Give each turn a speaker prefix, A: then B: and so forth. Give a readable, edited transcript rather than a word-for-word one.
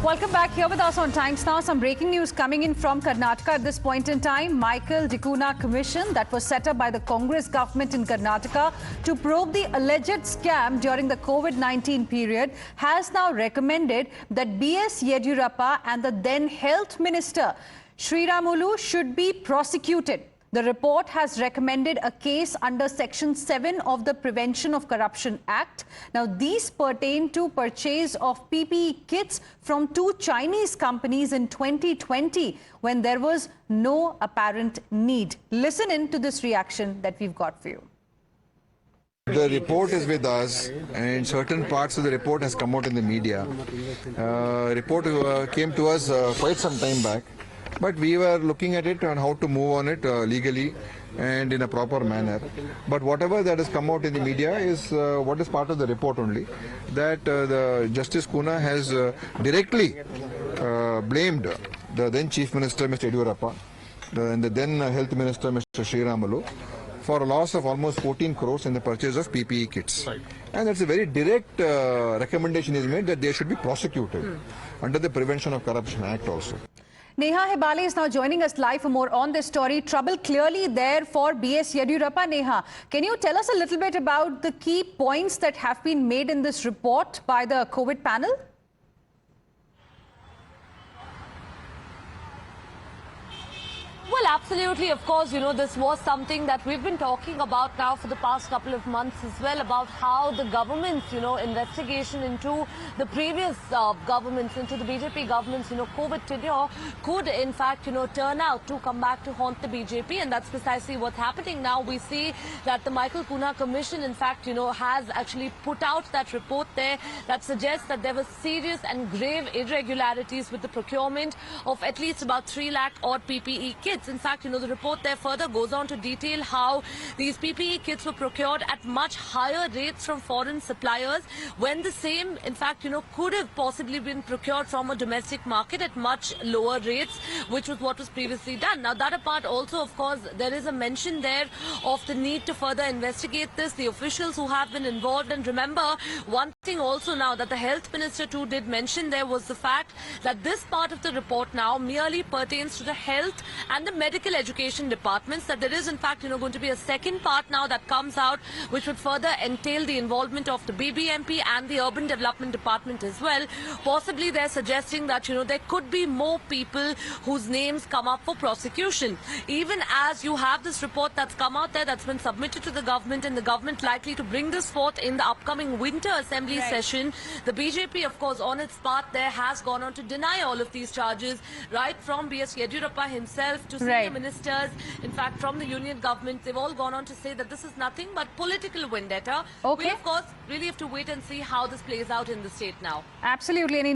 A: Welcome back. Here with us on Times Now. Some breaking news coming in from Karnataka at this point in time. Michael Dikuna Commission that was set up by the Congress government in Karnataka to probe the alleged scam during the COVID-19 period has now recommended that B.S. Yediyurappa and the then Health Minister Sriramulu should be prosecuted. The report has recommended a case under Section 7 of the Prevention of Corruption Act. Now, these pertain to purchase of PPE kits from two Chinese companies in 2020 when there was no apparent need. Listen in to this reaction that we've got for you.
B: The report is with us, and certain parts of the report has come out in the media. Report came to us quite some time back. But we were looking at it and how to move on it legally and in a proper manner. But whatever that has come out in the media is what is part of the report only. That the Justice Kuna has directly blamed the then Chief Minister Mr. Yediyurappa and the then Health Minister Mr. Sriramulu for a loss of almost 14 crores in the purchase of PPE kits. Right. And that's a very direct recommendation is made that they should be prosecuted under the Prevention of Corruption Act also.
A: Neha Hebale is now joining us live for more on this story. Trouble clearly there for B.S. Yediyurappa. Neha, can you tell us a little bit about the key points that have been made in this report by the COVID panel?
C: Well, absolutely. Of course, this was something that we've been talking about now for the past couple of months as well, about how the government's, investigation into the previous governments, into the BJP government's, COVID tenure could, in fact, turn out to come back to haunt the BJP. And that's precisely what's happening now. We see that the Michael Kuna Commission, in fact, has actually put out that report there that suggests that there were serious and grave irregularities with the procurement of at least about 3 lakh odd PPE kits. In fact, the report there further goes on to detail how these PPE kits were procured at much higher rates from foreign suppliers when the same, in fact, could have possibly been procured from a domestic market at much lower rates, which was what was previously done. Now, that apart also, of course, there is a mention there of the need to further investigate this, the officials who have been involved. And remember, one thing also now that the Health Minister too did mention there was the fact that this part of the report now merely pertains to the health and the medical education departments, that there is in fact going to be a second part now that comes out which would further entail the involvement of the BBMP and the Urban Development Department as well. Possibly they're suggesting that there could be more people whose names come up for prosecution. Even as you have this report that's come out there that's been submitted to the government, and the government likely to bring this forth in the upcoming winter assembly session, the BJP of course on its part there has gone on to deny all of these charges, right from B.S. Yediyurappa himself to senior ministers, in fact, from the union government. They've all gone on to say that this is nothing but political vendetta. We, of course, really have to wait and see how this plays out in the state now.
A: Absolutely.